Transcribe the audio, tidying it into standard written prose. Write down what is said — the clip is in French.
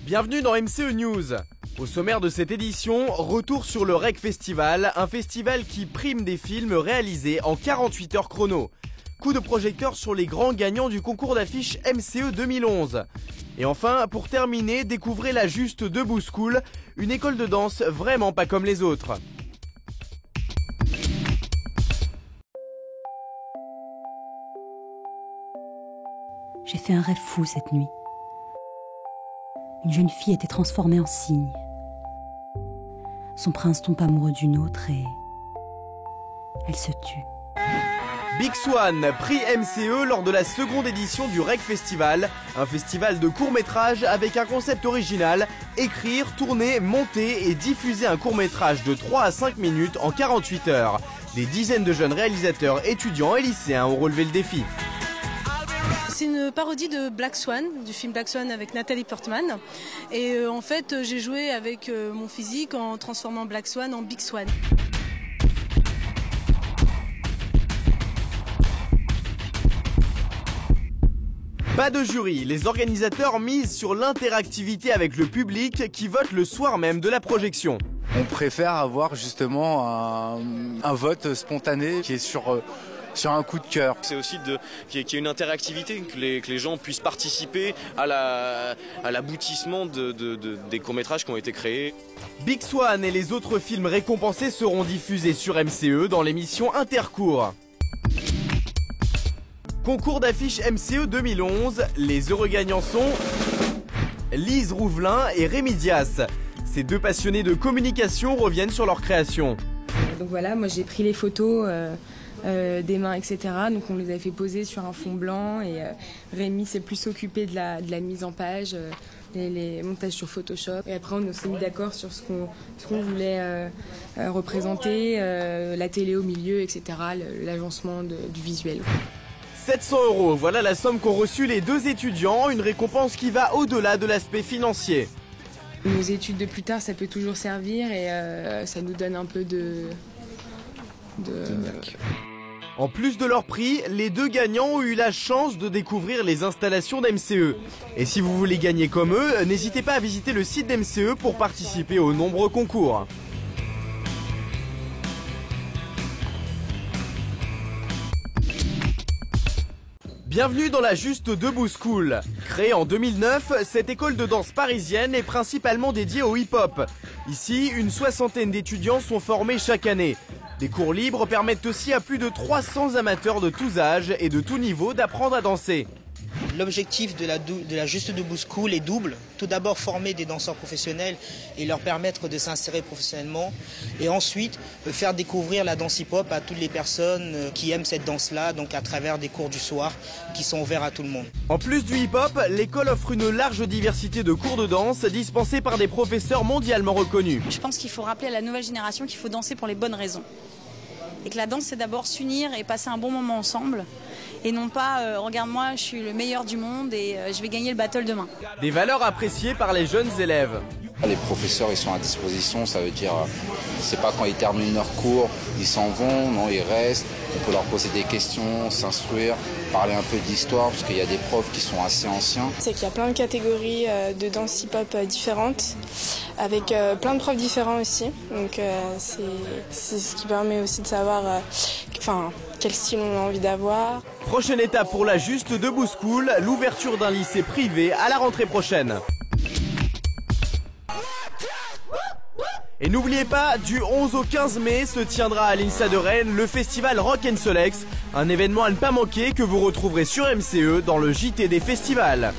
Bienvenue dans MCE News. Au sommaire de cette édition, retour sur le REC Festival, un festival qui prime des films réalisés en 48 heures chrono. Coup de projecteur sur les grands gagnants du concours d'affiches MCE 2011. Et enfin, pour terminer, découvrez la Juste Debout School, une école de danse vraiment pas comme les autres. J'ai fait un rêve fou cette nuit. Une jeune fille était transformée en cygne. Son prince tombe amoureux d'une autre et elle se tue. Big Swan, prix MCE lors de la seconde édition du REC Festival, un festival de courts-métrages avec un concept original, écrire, tourner, monter et diffuser un court-métrage de 3 à 5 minutes en 48 heures. Des dizaines de jeunes réalisateurs, étudiants et lycéens ont relevé le défi. C'est une parodie de Black Swan, du film Black Swan avec Nathalie Portman. Et en fait, j'ai joué avec mon physique en transformant Black Swan en Big Swan. Pas de jury, les organisateurs misent sur l'interactivité avec le public qui vote le soir même de la projection. On préfère avoir justement un vote spontané qui est sur un coup de cœur. C'est aussi qu'il y ait une interactivité, que les gens puissent participer à l'aboutissement des courts-métrages qui ont été créés. Big Swan et les autres films récompensés seront diffusés sur MCE dans l'émission Intercours. Concours d'affiches MCE 2011, les heureux gagnants sont Lise Rouvelin et Rémi Dias. Ces deux passionnés de communication reviennent sur leur création. Donc voilà, moi j'ai pris les photos des mains, etc. Donc on les a fait poser sur un fond blanc et Rémi s'est plus occupé de la mise en page, les montages sur Photoshop. Et après on s'est mis d'accord sur ce qu'on voulait représenter, la télé au milieu, etc. L'agencement du visuel. 700 €, voilà la somme qu'ont reçue les deux étudiants, une récompense qui va au-delà de l'aspect financier. Nos études de plus tard, ça peut toujours servir et ça nous donne un peu de... En plus de leur prix, les deux gagnants ont eu la chance de découvrir les installations d'MCE. Et si vous voulez gagner comme eux, n'hésitez pas à visiter le site d'MCE pour participer aux nombreux concours. Bienvenue dans la Juste Debout School. Créée en 2009, cette école de danse parisienne est principalement dédiée au hip-hop. Ici, une soixantaine d'étudiants sont formés chaque année. Des cours libres permettent aussi à plus de 300 amateurs de tous âges et de tous niveaux d'apprendre à danser. L'objectif de la Juste Debout School est double. Tout d'abord former des danseurs professionnels et leur permettre de s'insérer professionnellement. Et ensuite faire découvrir la danse hip-hop à toutes les personnes qui aiment cette danse-là, donc à travers des cours du soir qui sont ouverts à tout le monde. En plus du hip-hop, l'école offre une large diversité de cours de danse dispensés par des professeurs mondialement reconnus. Je pense qu'il faut rappeler à la nouvelle génération qu'il faut danser pour les bonnes raisons. Et que la danse, c'est d'abord s'unir et passer un bon moment ensemble. Et non pas, regarde-moi, je suis le meilleur du monde et je vais gagner le battle demain. Des valeurs appréciées par les jeunes élèves. Les professeurs, ils sont à disposition, ça veut dire, c'est pas quand ils terminent leur cours, ils s'en vont, non, ils restent. On peut leur poser des questions, s'instruire, parler un peu d'histoire, parce qu'il y a des profs qui sont assez anciens. C'est qu'il y a plein de catégories de danse hip-hop différentes, avec plein de profs différents aussi. Donc c'est ce qui permet aussi de savoir quel style on a envie d'avoir. Prochaine étape pour la Juste Debout School, l'ouverture d'un lycée privé à la rentrée prochaine. Et n'oubliez pas, du 11 au 15 mai se tiendra à l'INSA de Rennes le festival Rock & Solex, un événement à ne pas manquer que vous retrouverez sur MCE dans le JT des festivals.